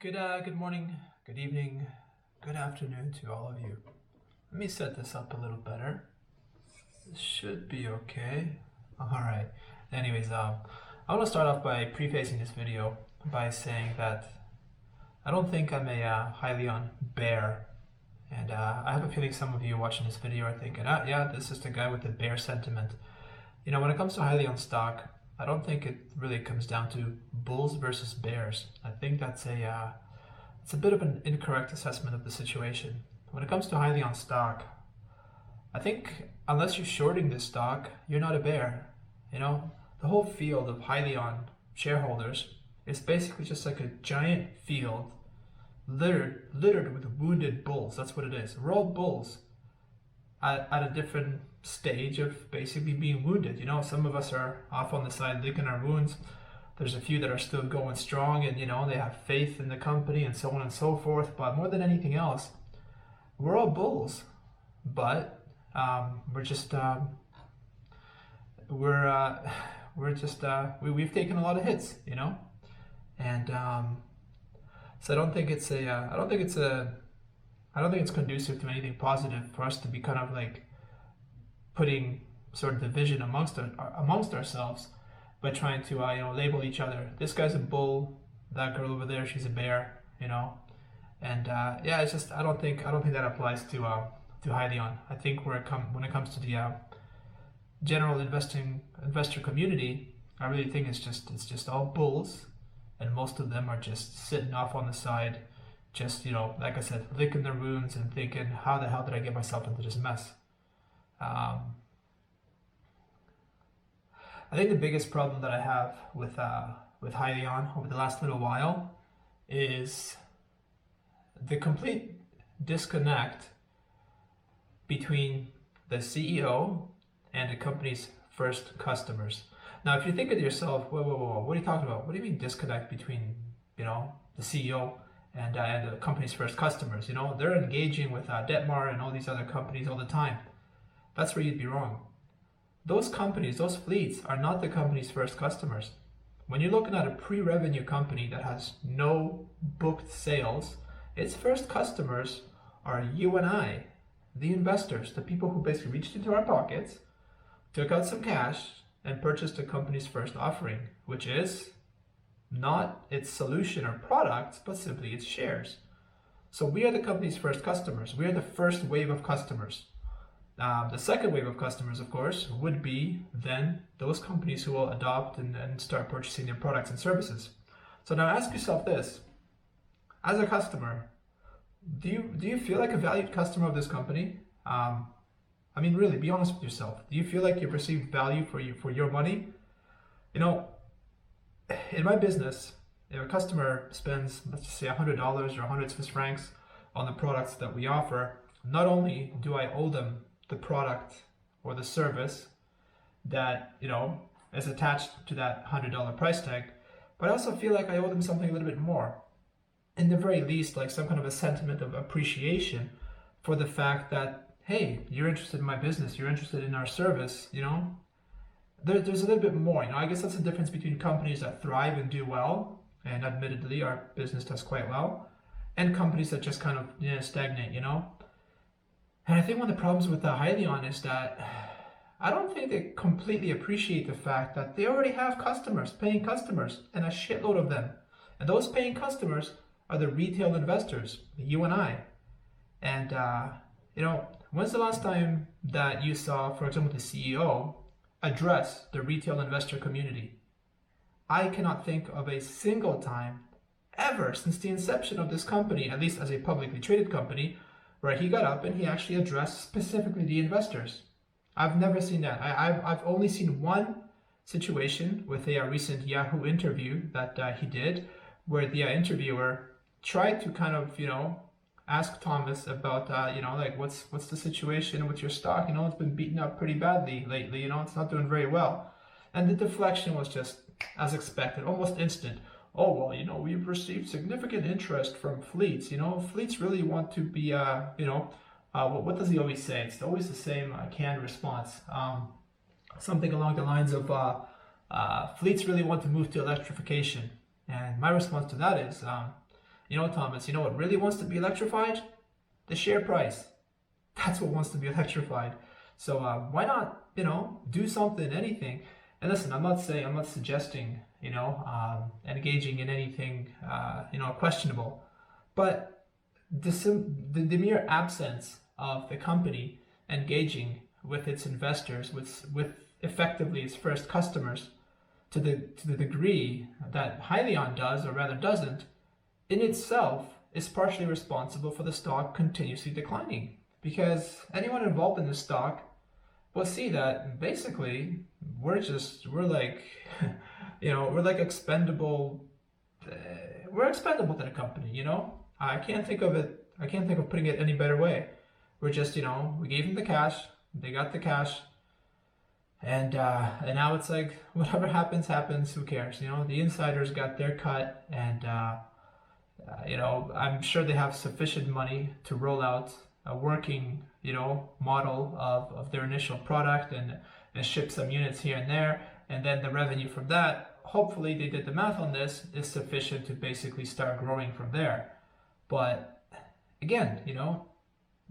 Good morning, good evening, good afternoon to all of you. Let me set this up a little better. This should be okay. All right. Anyways, I want to start off by prefacing this video by saying that I don't think I'm a HYLN bear, and I have a feeling some of you watching this video are thinking, yeah, this is the guy with the bear sentiment. You know, when it comes to HYLN stock, I don't think it really comes down to bulls versus bears. I think that's it's a bit of an incorrect assessment of the situation. When it comes to HYLN stock, I think unless you're shorting this stock, you're not a bear. You know, the whole field of HYLN shareholders is basically just like a giant field littered with wounded bulls. That's what it is. We're all bulls at a different stage of basically being wounded. You know, some of us are off on the side licking our wounds. There's a few that are still going strong and, you know, they have faith in the company and so on and so forth. But more than anything else, we're all bulls. But we've taken a lot of hits, you know, and so I don't think it's conducive to anything positive for us to be kind of like putting sort of division amongst ourselves by trying to label each other. This guy's a bull, that girl over there, she's a bear, you know, and yeah, it's just I don't think that applies to HYLN. I think when it comes to the general investor community, I really think it's just all bulls, and most of them are just sitting off on the side, just, you know, like I said, licking their wounds and thinking, how the hell did I get myself into this mess? I think the biggest problem that I have with HYLN over the last little while is the complete disconnect between the CEO and the company's first customers. Now, if you think of yourself, whoa, what are you talking about? What do you mean disconnect between, you know, the CEO and the company's first customers? You know, they're engaging with Detmar and all these other companies all the time. That's where you'd be wrong. Those companies, those fleets are not the company's first customers. When you're looking at a pre-revenue company that has no booked sales, its first customers are you and I, the investors, the people who basically reached into our pockets, took out some cash, and purchased the company's first offering, which is not its solution or product, but simply its shares. So we are the company's first customers. We are the first wave of customers. The second wave of customers, of course, would be then those companies who will adopt and start purchasing their products and services. So now ask yourself this: as a customer, do you feel like a valued customer of this company? I mean, really, be honest with yourself. Do you feel like you've received value for your money? You know, in my business, if a customer spends, let's just say $100 or 100 Swiss francs on the products that we offer, not only do I owe them the product or the service that, you know, is attached to that $100 price tag, but I also feel like I owe them something a little bit more. In the very least, like some kind of a sentiment of appreciation for the fact that, hey, you're interested in my business, you're interested in our service, you know? There's a little bit more, you know. I guess that's the difference between companies that thrive and do well, and admittedly our business does quite well, and companies that just kind of, you know, stagnate, you know? And I think one of the problems with the HYLN is that I don't think they completely appreciate the fact that they already have customers, paying customers, and a shitload of them. And those paying customers are the retail investors, you and I. And, you know, when's the last time that you saw, for example, the CEO address the retail investor community? I cannot think of a single time ever since the inception of this company, at least as a publicly traded company, where he got up and he actually addressed specifically the investors. I've never seen that. I've only seen one situation with a recent Yahoo interview that he did, where the interviewer tried to kind of, you know, ask Thomas about, you know, like what's the situation with your stock? You know, it's been beaten up pretty badly lately. You know, it's not doing very well. And the deflection was just as expected, almost instant. Oh, well, you know, we've received significant interest from fleets. You know, fleets really want to be, you know, what does he always say? It's always the same canned response. Something along the lines of, fleets really want to move to electrification. And my response to that is, You know, Thomas, you know what really wants to be electrified? The share price. That's what wants to be electrified. So why not, you know, do something, anything? And listen, I'm not suggesting, you know, engaging in anything, you know, questionable. But the mere absence of the company engaging with its investors, with effectively its first customers, to the degree that HYLN does, or rather doesn't, in itself is partially responsible for the stock continuously declining. Because anyone involved in the stock will see that basically we're like, you know, we're like expendable. We're expendable to the company, you know. I can't think of putting it any better way. We're just, you know, we gave them the cash, they got the cash, and now it's like whatever happens, who cares? You know, the insiders got their cut, and you know, I'm sure they have sufficient money to roll out a working, you know, model of their initial product and ship some units here and there, and then the revenue from that, hopefully they did the math on this, is sufficient to basically start growing from there. But again, you know,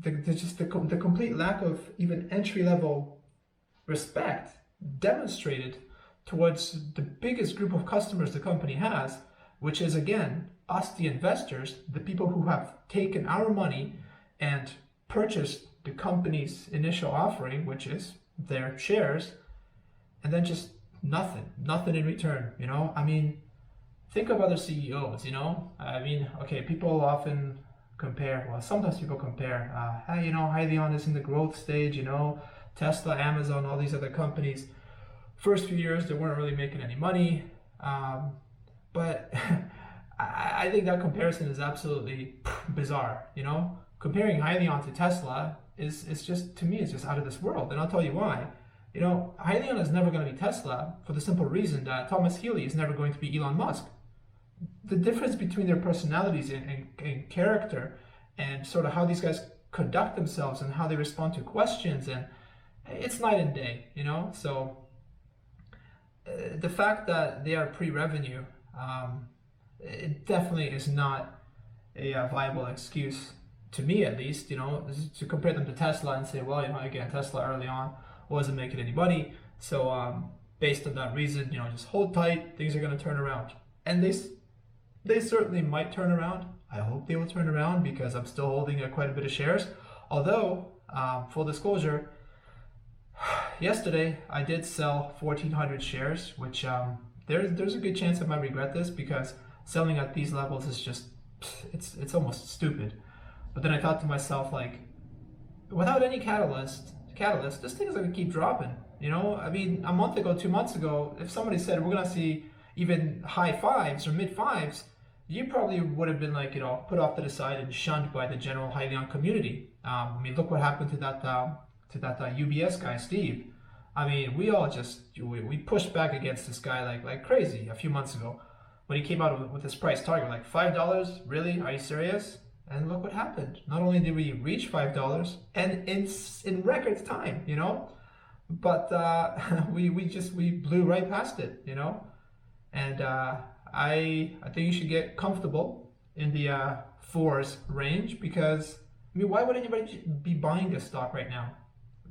the complete lack of even entry-level respect demonstrated towards the biggest group of customers the company has, which is, again, us, the investors, the people who have taken our money and purchased the company's initial offering, which is their shares, and then just nothing in return, you know? I mean, think of other CEOs, you know? I mean, okay, people often compare, well, sometimes people compare, hey, you know, HYLN is in the growth stage, you know, Tesla, Amazon, all these other companies. First few years, they weren't really making any money, but I think that comparison is absolutely bizarre, you know? Comparing HYLN to Tesla is just, to me, it's just out of this world, and I'll tell you why. You know, HYLN is never going to be Tesla for the simple reason that Thomas Healy is never going to be Elon Musk. The difference between their personalities and character, and sort of how these guys conduct themselves and how they respond to questions, and it's night and day, you know? So the fact that they are pre-revenue, it definitely is not a viable excuse, to me at least, you know, to compare them to Tesla and say, well, you know, again, Tesla early on wasn't making any money, so based on that reason, you know, just hold tight, things are going to turn around. And they certainly might turn around. I hope they will turn around, because I'm still holding quite a bit of shares. Although, full disclosure, yesterday I did sell 1,400 shares, which there's a good chance I might regret this, because selling at these levels is just, it's almost stupid. But then I thought to myself, like, without any catalyst, this thing is going to keep dropping. You know, I mean, a month ago, 2 months ago, if somebody said we're going to see even high fives or mid fives, you probably would have been like, you know, put off to the side and shunned by the general HYLN community. I mean, look what happened to that UBS guy, Steve. I mean, we all just, we pushed back against this guy like crazy a few months ago when he came out with his price target, like $5. Really? Are you serious? And look what happened. Not only did we reach $5, and in record time, you know, but we blew right past it, you know. And I think you should get comfortable in the fours range, because I mean, why would anybody be buying this stock right now?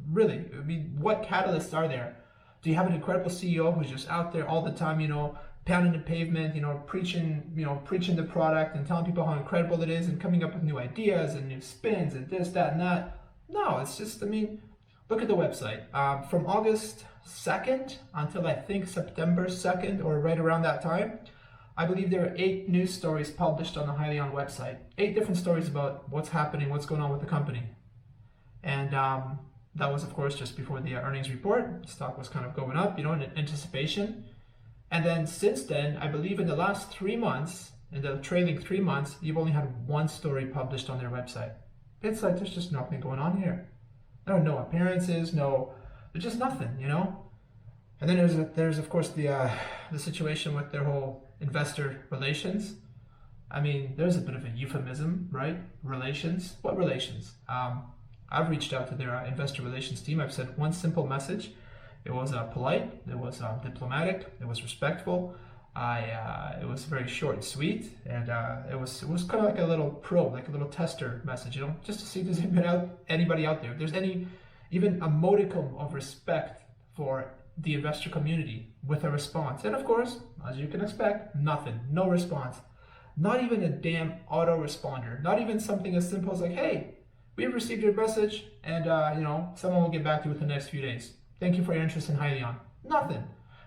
Really, I mean, what catalysts are there? Do you have an incredible CEO who's just out there all the time, you know, pounding the pavement, you know, preaching the product and telling people how incredible it is and coming up with new ideas and new spins and this, that, and that? No, it's just, I mean, look at the website. From August 2nd until I think September 2nd, or right around that time, I believe there are 8 news stories published on the HYLN website. 8 different stories about what's happening, what's going on with the company. And that was, of course, just before the earnings report. The stock was kind of going up, you know, in anticipation. And then since then, I believe in the last 3 months, in the trailing 3 months, you've only had 1 story published on their website. It's like there's just nothing going on here. There are no appearances, there's just nothing, you know. And then there's of course the situation with their whole investor relations. I mean, there's a bit of a euphemism, right? Relations. What relations? I've reached out to their investor relations team. I've sent one simple message. It was polite, it was diplomatic, it was respectful. It was very short and sweet, and it was kind of like a little probe, like a little tester message, you know, just to see if there's anybody out there, if there's any even a modicum of respect for the investor community with a response. And of course, as you can expect, nothing, no response, not even a damn autoresponder, not even something as simple as like, hey, we've received your message, and you know, someone will get back to you within the next few days. Thank you for your interest in HYLN. Nothing.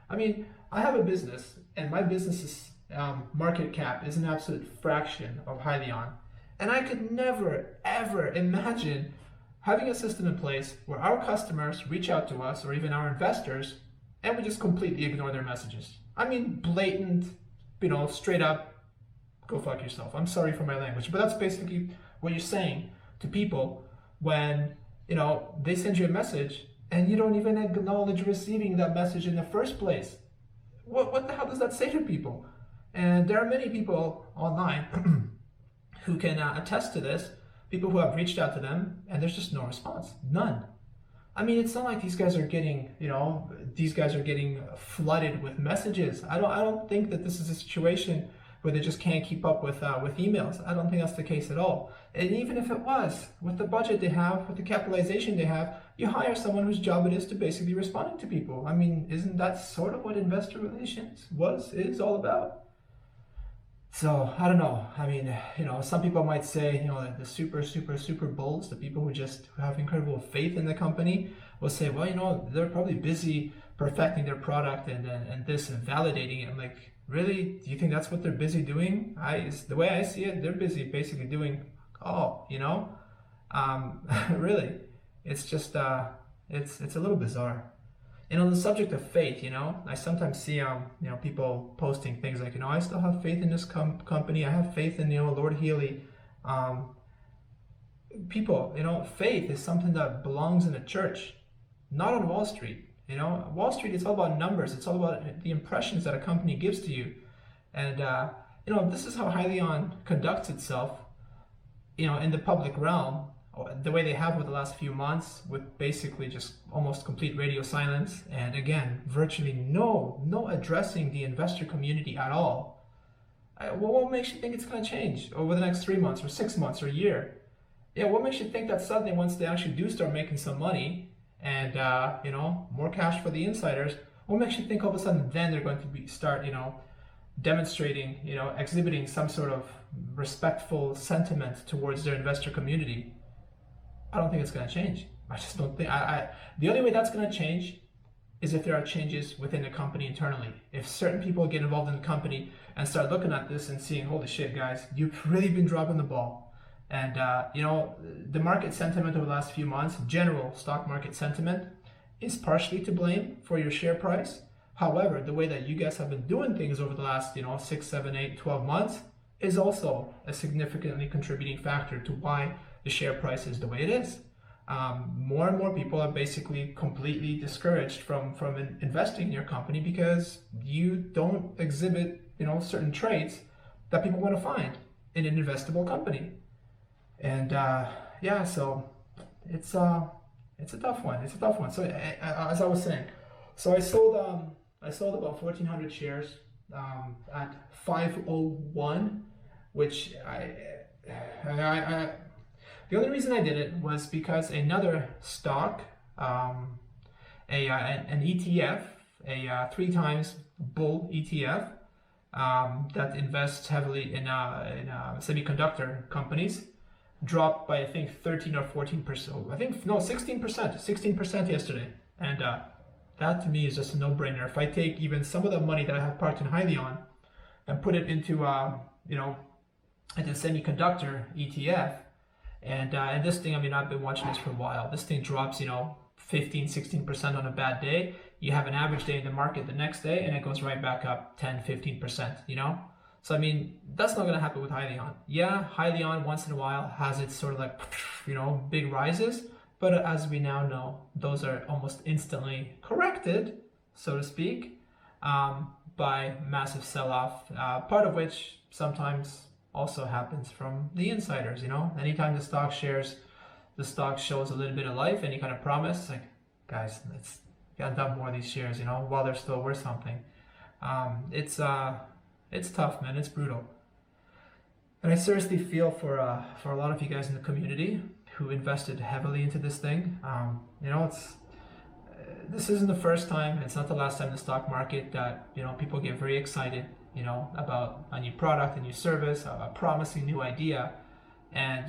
I mean, I have a business, and my business's market cap is an absolute fraction of HYLN. And I could never, ever imagine having a system in place where our customers reach out to us, or even our investors, and we just completely ignore their messages. I mean, blatant, you know, straight up, go fuck yourself. I'm sorry for my language, but that's basically what you're saying to people when, you know, they send you a message and you don't even acknowledge receiving that message in the first place. What the hell does that say to people? And there are many people online who can attest to this, people who have reached out to them, and there's just no response, none. I mean, it's not like these guys are getting, you know, these guys are getting flooded with messages. I don't think that this is a situation where they just can't keep up with emails. I don't think that's the case at all. And even if it was, with the budget they have, with the capitalization they have, you hire someone whose job it is to basically responding to people. I mean, isn't that sort of what investor relations is all about? So, I don't know. I mean, you know, some people might say, you know, the super bulls, the people who have incredible faith in the company, will say, well, you know, they're probably busy perfecting their product and this and validating it. I'm like, really? Do you think that's what they're busy doing? The way I see it, they're busy basically doing all, you know? Really, it's just, it's a little bizarre. And on the subject of faith, you know, I sometimes see, you know, people posting things like, you know, I still have faith in this company. I have faith in, you know, Lord Healy. People, you know, faith is something that belongs in a church, not on Wall Street. You know, Wall Street, it's all about numbers. It's all about the impressions that a company gives to you. And, you know, this is how HYLN conducts itself, you know, in the public realm, the way they have over the last few months, with basically just almost complete radio silence. And again, virtually no addressing the investor community at all. What makes you think it's going to change over the next 3 months or 6 months or a year? Yeah, what makes you think that suddenly, once they actually do start making some money, and you know, more cash for the insiders, what makes you think all of a sudden then they're going to start, you know, demonstrating, you know, exhibiting some sort of respectful sentiment towards their investor community? I don't think it's going to change. I just don't think. The only way that's going to change is if there are changes within the company internally. If certain people get involved in the company and start looking at this and seeing, holy shit, guys, you've really been dropping the ball. And, you know, the market sentiment over the last few months, general stock market sentiment, is partially to blame for your share price. However, the way that you guys have been doing things over the last, you know, 6, 7, 8, 12 months is also a significantly contributing factor to why the share price is the way it is. More and more people are basically completely discouraged from investing in your company because you don't exhibit, you know, certain traits that people want to find in an investable company. And yeah, so it's a tough one. It's a tough one. So as I was saying, so I sold about 1,400 shares at 501, which the only reason I did it was because another stock, an ETF, a 3 times bull ETF that invests heavily in semiconductor companies, dropped by I think 13 or 14%. I think no, 16% yesterday, and that to me is just a no-brainer. If I take even some of the money that I have parked in HYLN and put it into you know, into semiconductor ETF. And this thing, I mean, I've been watching this for a while. This thing drops, you know, 15, 16% on a bad day. You have an average day in the market the next day, and it goes right back up 10, 15%, you know? So, I mean, that's not going to happen with HYLN. Yeah, HYLN once in a while has its sort of like, you know, big rises. But as we now know, those are almost instantly corrected, so to speak, by massive sell-off, part of which sometimes also happens from the insiders. You know, anytime the stock shows a little bit of life, any kind of promise, like, guys, let's get dump more of these shares, you know, while they're still worth something. It's tough, man. It's brutal. And I seriously feel for a lot of you guys in the community who invested heavily into this thing. This isn't the first time. It's not the last time in the stock market that people get very excited, about a new product, a new service, a promising new idea, and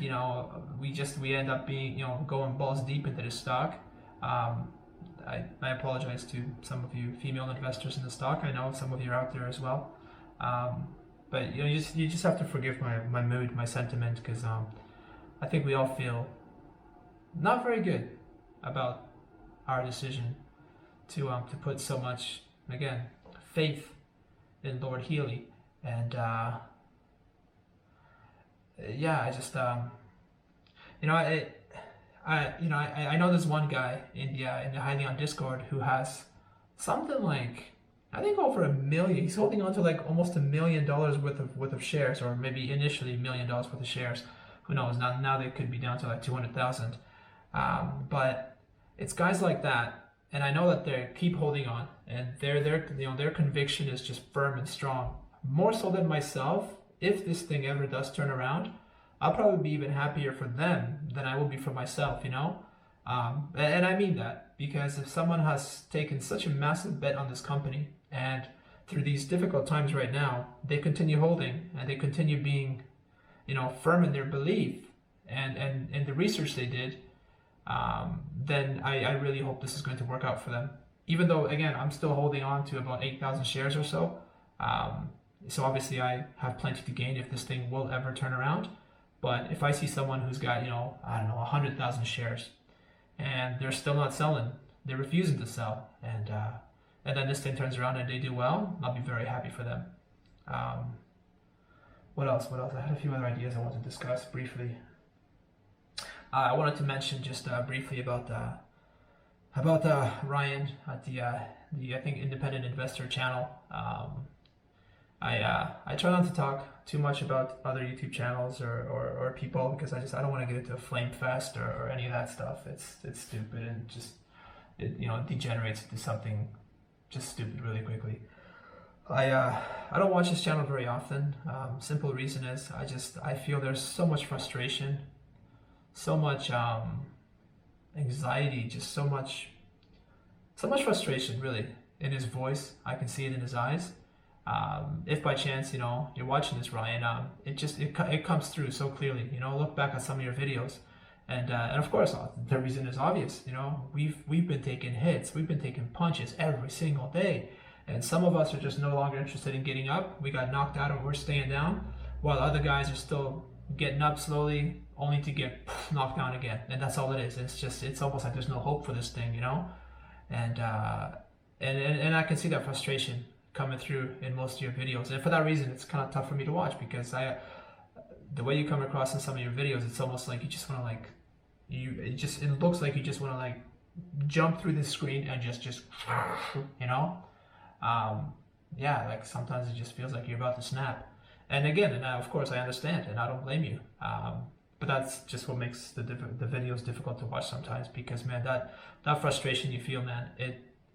we end up being going balls deep into the stock. I apologize to some of you female investors in the stock. I know some of you are out there as well. But you just have to forgive my mood, my sentiment, because I think we all feel not very good about our decision to put so much, again, faith in Lord Healy. And yeah, I just I know there's one guy in the HYLN Discord who has something like, I think, over $1 million. He's holding on to like almost $1 million worth of shares, or maybe initially $1 million worth of shares. Who knows? Now they could be down to like 200,000. But it's guys like that, and I know that they keep holding on, and their conviction is just firm and strong. More so than myself. If this thing ever does turn around, I'll probably be even happier for them than I will be for myself, And I mean that, because if someone has taken such a massive bet on this company, and through these difficult times right now, they continue holding and they continue being, firm in their belief and the research they did, then I really hope this is going to work out for them. Even though, again, I'm still holding on to about 8,000 shares or so. So obviously I have plenty to gain if this thing will ever turn around. But if I see someone who's got, 100,000 shares, and they're still not selling, they're refusing to sell, and then this thing turns around and they do well, I'll be very happy for them. What else? I had a few other ideas I want to discuss briefly. I wanted to mention just briefly about Ryan at the I think Independent Investor channel. I try not to talk too much about other YouTube channels or people, because I don't want to get into a flame fest or any of that stuff. It's stupid, and just it degenerates into something just stupid really quickly. I don't watch this channel very often. Simple reason is I feel there's so much frustration, so much anxiety, just so much frustration really in his voice. I can see it in his eyes. If by chance you're watching this, Ryan, it comes through so clearly. Look back at some of your videos, and of course the reason is obvious. We've been taking hits, we've been taking punches every single day, and some of us are just no longer interested in getting up. We got knocked out and we're staying down, while other guys are still getting up slowly, only to get knocked down again. And that's all it is. It's almost like there's no hope for this thing, and I can see that frustration coming through in most of your videos, and for that reason it's kind of tough for me to watch, because the way you come across in some of your videos, it's almost like you just want to it looks like you just want to jump through the screen and just yeah, like sometimes it just feels like you're about to snap. And again, and of course I understand, and I don't blame you, but that's just what makes the videos difficult to watch sometimes, because man, that frustration you feel, man,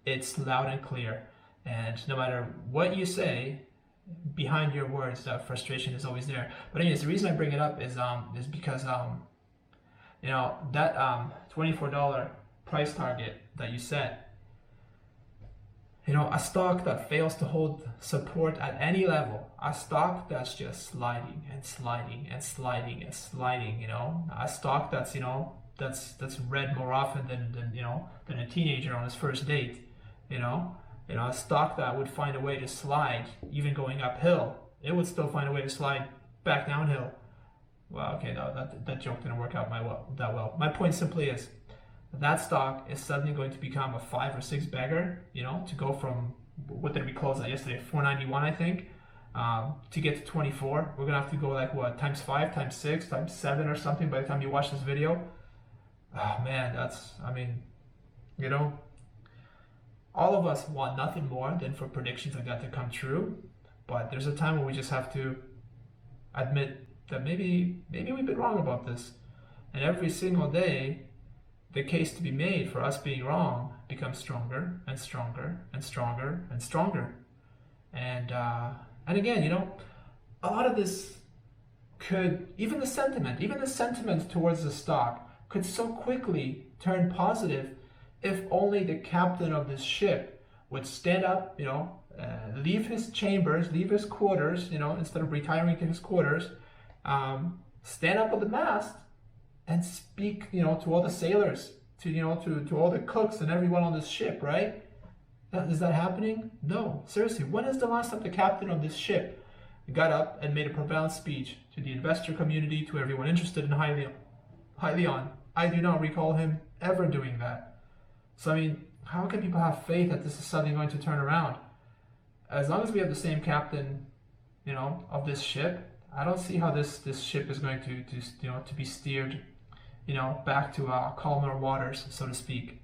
it's loud and clear. And no matter what you say, behind your words, that frustration is always there. But anyways, the reason I bring it up is because that $24 price target that you set, a stock that fails to hold support at any level, a stock that's just sliding and sliding and sliding and sliding, a stock that's that's read more often than a teenager on his first date, a stock that would find a way to slide, even going uphill, it would still find a way to slide back downhill. Well, okay, no, that joke didn't work out that well. My point simply is that stock is suddenly going to become a 5 or 6 bagger, to go from, what did we close at yesterday, 491, I think, to get to 24. We're gonna have to go like what, times 5, times 6, times 7 or something by the time you watch this video. Oh man, all of us want nothing more than for predictions like that to come true, but there's a time when we just have to admit that maybe we've been wrong about this. And every single day, the case to be made for us being wrong becomes stronger and stronger and stronger and stronger. And again, a lot of this could, even the sentiment towards the stock could so quickly turn positive if only the captain of this ship would stand up, leave his chambers, leave his quarters, instead of retiring to his quarters, stand up at the mast and speak, to all the sailors, to all the cooks and everyone on this ship, right? Is that happening? No, seriously. When is the last time the captain of this ship got up and made a profound speech to the investor community, to everyone interested in HYLN? I do not recall him ever doing that. So, I mean, how can people have faith that this is suddenly going to turn around? As long as we have the same captain, of this ship, I don't see how this ship is going to be steered, back to calmer waters, so to speak.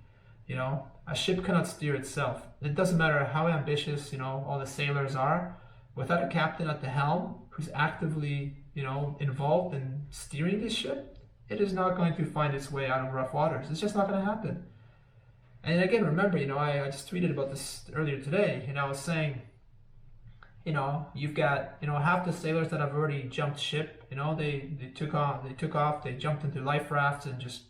A ship cannot steer itself. It doesn't matter how ambitious, all the sailors are. Without a captain at the helm who's actively, involved in steering this ship, it is not going to find its way out of rough waters. It's just not going to happen. And again, remember, I just tweeted about this earlier today. I was saying, you've got, half the sailors that have already jumped ship. They took off, they jumped into life rafts and just,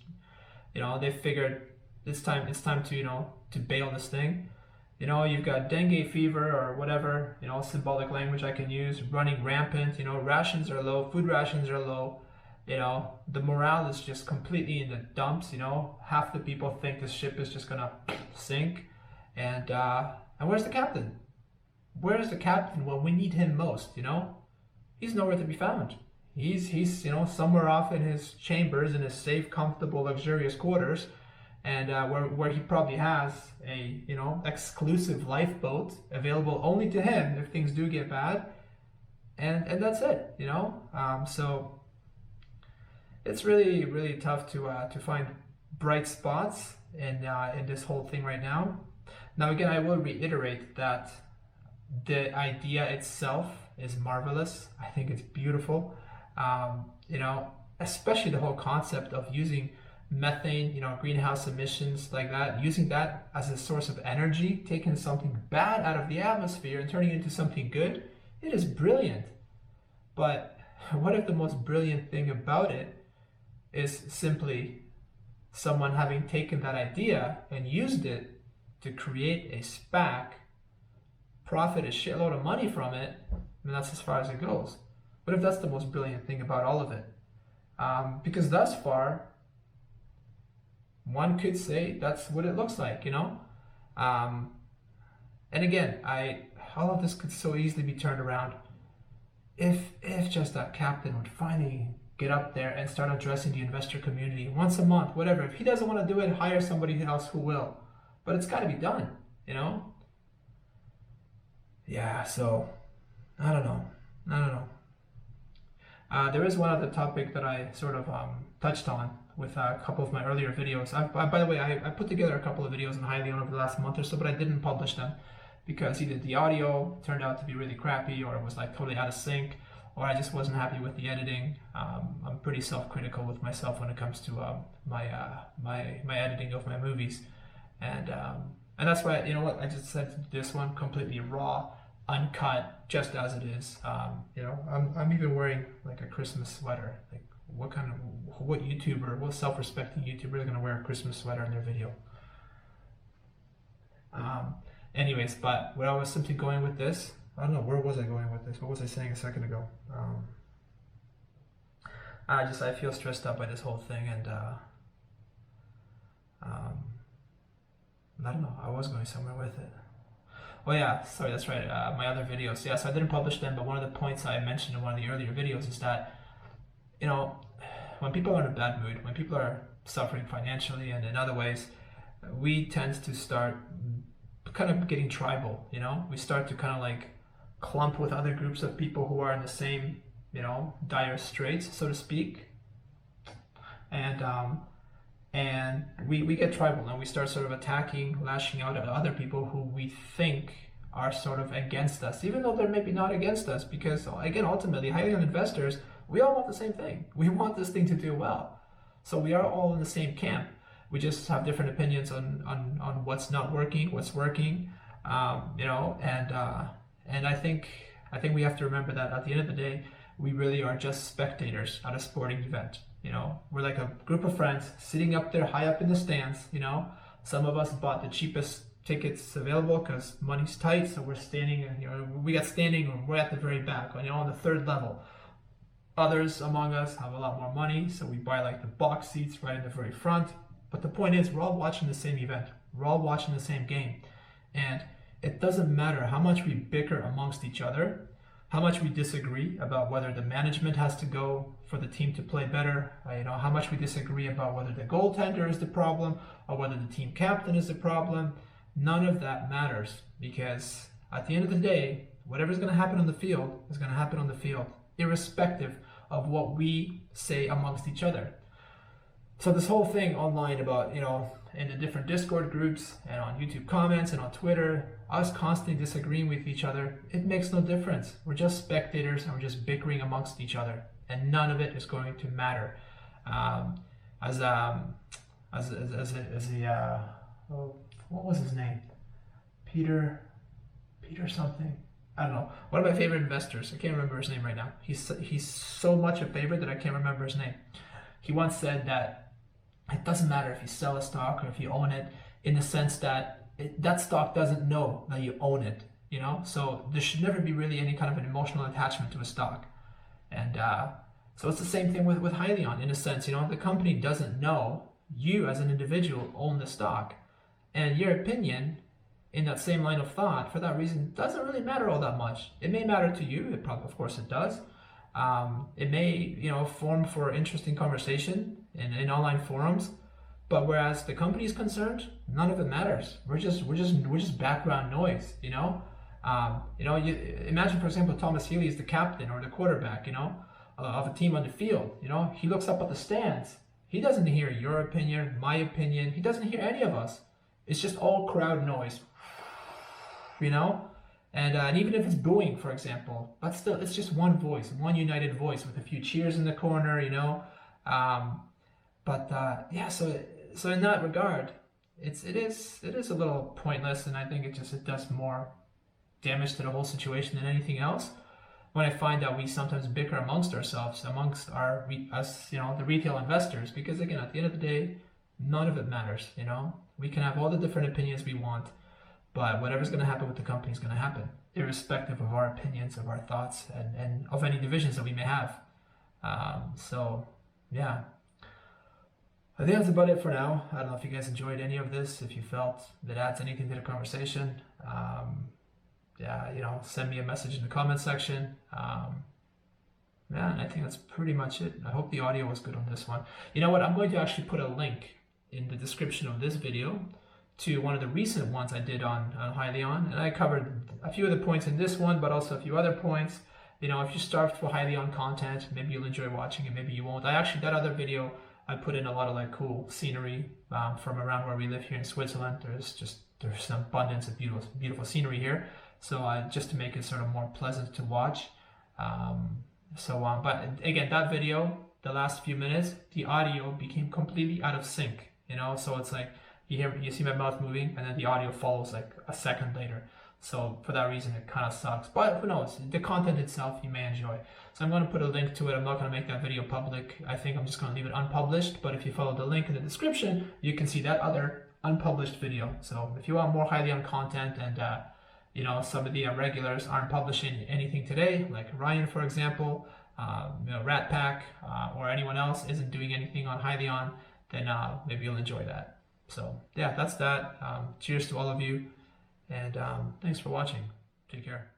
they figured it's time to bail this thing. You've got dengue fever or whatever, symbolic language I can use, running rampant. Rations are low, food rations are low. The morale is just completely in the dumps. Half the people think this ship is just gonna sink. And where's the captain? Where's the captain when we need him most? He's nowhere to be found. He's somewhere off in his chambers, in his safe, comfortable, luxurious quarters, and where he probably has a exclusive lifeboat available only to him if things do get bad, and that's it. So it's really, really tough to find bright spots in this whole thing right now. Now again, I will reiterate that the idea itself is marvelous. I think it's beautiful. Especially the whole concept of using methane, greenhouse emissions like that, using that as a source of energy, taking something bad out of the atmosphere and turning it into something good. It is brilliant. But what if the most brilliant thing about it is simply someone having taken that idea and used it to create a SPAC, profit a shitload of money from it, and that's as far as it goes? What if that's the most brilliant thing about all of it? Because thus far, one could say that's what it looks like, And again, all of this could so easily be turned around if just that captain would finally get up there and start addressing the investor community once a month, whatever. If he doesn't want to do it, hire somebody else who will. But it's got to be done, Yeah, so I don't know. There is one other topic that I sort of touched on with a couple of my earlier videos. By the way, I put together a couple of videos on HYLN over the last month or so, but I didn't publish them because either the audio turned out to be really crappy, or it was like totally out of sync, or I just wasn't happy with the editing. I'm pretty self-critical with myself when it comes to my editing of my movies, and that's why, I just said this one completely raw, uncut, just as it is. I'm even wearing like a Christmas sweater. Like, what YouTuber, what self-respecting YouTuber is going to wear a Christmas sweater in their video? Anyways, but where I was simply going with this, I don't know, where was I going with this? What was I saying a second ago? I feel stressed out by this whole thing, and I don't know, I was going somewhere with it. Oh yeah, sorry, that's right, my other videos. Yeah, so I didn't publish them, but one of the points I mentioned in one of the earlier videos is that, when people are in a bad mood, when people are suffering financially and in other ways, we tend to start kind of getting tribal, We start to kind of like clump with other groups of people who are in the same, dire straits, so to speak. And we get tribal, and we start sort of attacking, lashing out at other people who we think are sort of against us, even though they're maybe not against us, because again, ultimately, HYLN investors, we all want the same thing. We want this thing to do well. So we are all in the same camp. We just have different opinions on what's not working, what's working, And I think we have to remember that at the end of the day, we really are just spectators at a sporting event. You know, we're like a group of friends sitting up there high up in the stands. You know, some of us bought the cheapest tickets available because money's tight, so we're standing. You know, we got standing room. We're at the very back, you know, on the third level. Others among us have a lot more money, so we buy like the box seats right in the very front. But the point is, we're all watching the same event. We're all watching the same game, and it doesn't matter how much we bicker amongst each other, how much we disagree about whether the management has to go for the team to play better, you know, how much we disagree about whether the goaltender is the problem or whether the team captain is the problem. None of that matters, because at the end of the day, whatever's going to happen on the field is going to happen on the field, irrespective of what we say amongst each other. So this whole thing online about, you know, in the different Discord groups and on YouTube comments and on Twitter, us constantly disagreeing with each other, it makes no difference. We're just spectators and we're just bickering amongst each other, and none of it is going to matter. What was his name? Peter something. I don't know. One of my favorite investors, I can't remember his name right now. He's so much a favorite that I can't remember his name. He once said that it doesn't matter if you sell a stock or if you own it, in the sense that that stock doesn't know that you own it, you know? So there should never be really any kind of an emotional attachment to a stock. And so it's the same thing with HYLN, in a sense, you know, the company doesn't know you as an individual own the stock. And your opinion in that same line of thought, for that reason, doesn't really matter all that much. It may matter to you, it probably, of course it does. It may, you know, form for interesting conversation in online forums, but whereas the company is concerned, none of it matters. We're just background noise, you know. You imagine, for example, Thomas Healy is the captain or the quarterback, you know, of a team on the field. You know, he looks up at the stands. He doesn't hear your opinion, my opinion. He doesn't hear any of us. It's just all crowd noise, you know. And even if it's booing, for example, but still, it's just one voice, one united voice with a few cheers in the corner, you know. Yeah, so in that regard, it is a little pointless, and I think it does more damage to the whole situation than anything else. When I find that we sometimes bicker amongst ourselves, amongst us, you know, the retail investors, because again, at the end of the day, none of it matters, you know. We can have all the different opinions we want, but whatever's going to happen with the company is going to happen, irrespective of our opinions, of our thoughts, and of any divisions that we may have. So, yeah. I think that's about it for now. I don't know if you guys enjoyed any of this, if you felt that adds anything to the conversation. Yeah, you know, send me a message in the comment section. And I think that's pretty much it. I hope the audio was good on this one. You know what? I'm going to actually put a link in the description of this video to one of the recent ones I did on HYLN, and I covered a few of the points in this one, but also a few other points. You know, if you're starved for HYLN content, maybe you'll enjoy watching it, maybe you won't. That other video, I put in a lot of like cool scenery from around where we live here in Switzerland. There's an abundance of beautiful scenery here. So just to make it sort of more pleasant to watch. But again, that video, the last few minutes, the audio became completely out of sync. You know, so it's like you see my mouth moving, and then the audio follows like a second later. So for that reason, it kind of sucks. But who knows? The content itself you may enjoy. So I'm going to put a link to it. I'm not going to make that video public. I think I'm just going to leave it unpublished. But if you follow the link in the description, you can see that other unpublished video. So if you want more HYLN content, and you know, some of the regulars aren't publishing anything today, like Ryan, for example, you know, Rat Pack, or anyone else isn't doing anything on HYLN, then maybe you'll enjoy that. So yeah, that's that. Cheers to all of you, and thanks for watching. Take care.